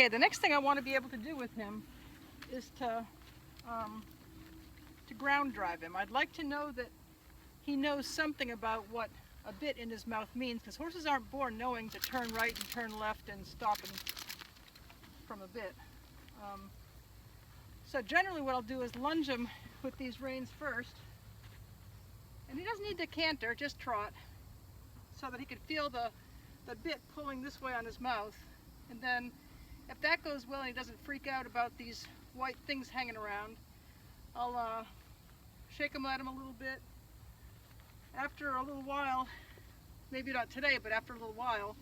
Okay, the next thing I want to be able to do with him is to ground drive him. I'd like to know that he knows something about what a bit in his mouth means, because horses aren't born knowing to turn right and turn left and stop from a bit. So generally what I'll do is lunge him with these reins first, and he doesn't need to canter, just trot, so that he can feel the bit pulling this way on his mouth. And then if that goes well and he doesn't freak out about these white things hanging around, I'll shake him at him a little bit. After a little while, maybe not today, but after a little while,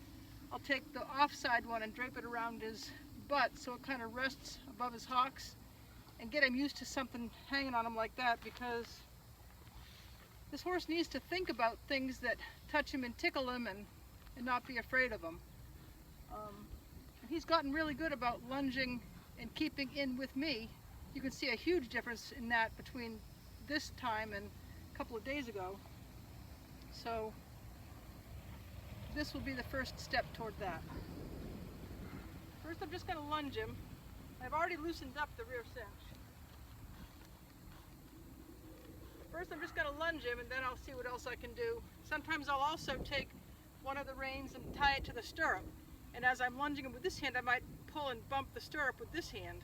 I'll take the offside one and drape it around his butt so it kind of rests above his hocks, and get him used to something hanging on him like that, because this horse needs to think about things that touch him and tickle him, and not be afraid of them. He's gotten really good about lunging and keeping in with me. You can see a huge difference in that between this time and a couple of days ago. So this will be the first step toward that. First I'm just going to lunge him. I've already loosened up the rear cinch. First I'm just going to lunge him, and then I'll see what else I can do. Sometimes I'll also take one of the reins and tie it to the stirrup. And as I'm lunging him with this hand, I might pull and bump the stirrup with this hand.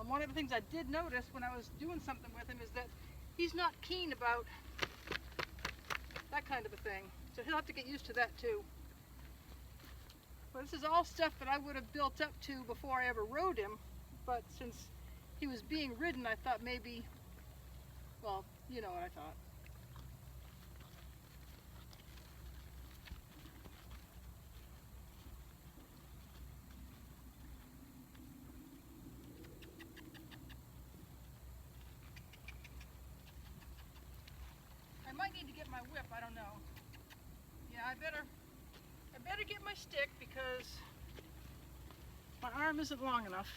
One of the things I did notice when I was doing something with him is that he's not keen about that kind of a thing. So he'll have to get used to that too. But this is all stuff that I would have built up to before I ever rode him. But since he was being ridden, I thought maybe, well, you know what I thought. I might need to get my whip, I don't know. Yeah, I better get my stick, because my arm isn't long enough.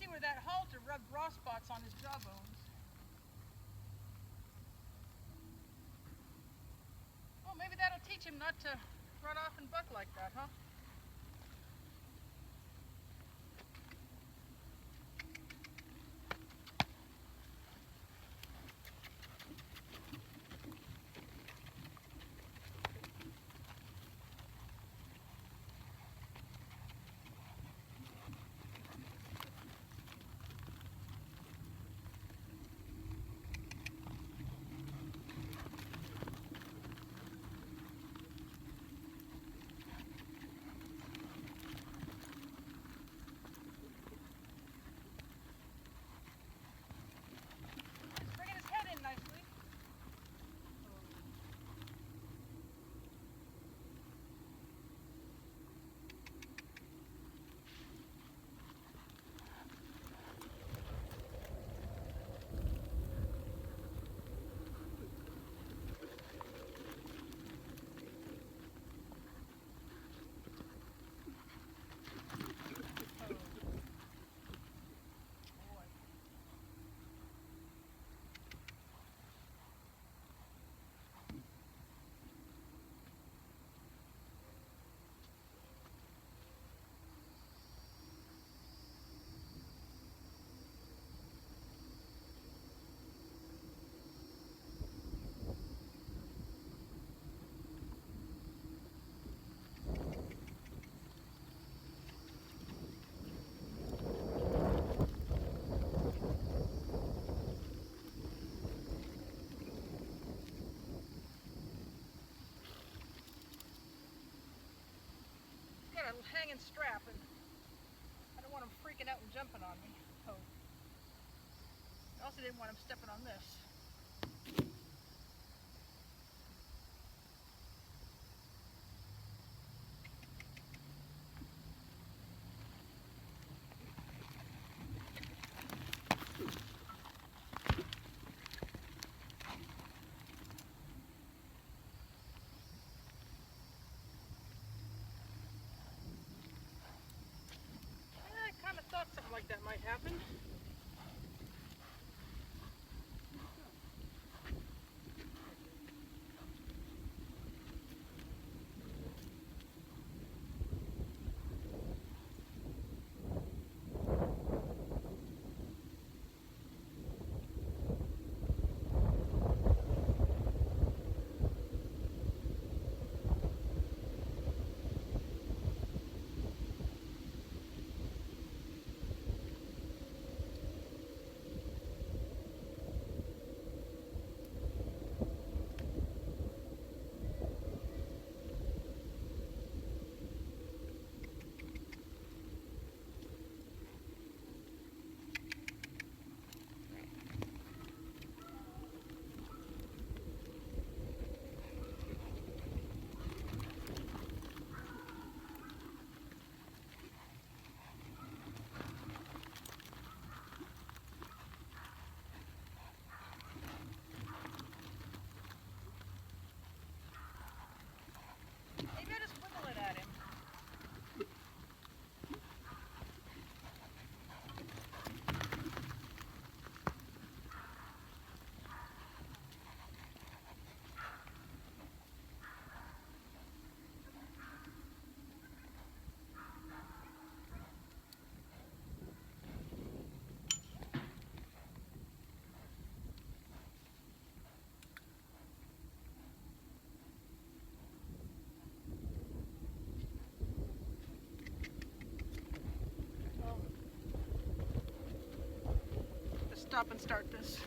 Where that halter rubbed raw spots on his jawbones. Well, maybe that'll teach him not to run off and buck like that, huh? Hanging strap, and I don't want him jumping on me. Oh. I also didn't want him stepping on this. I kind of thought something like that might happen. Maybe I just wiggle it at him. Stop and start this.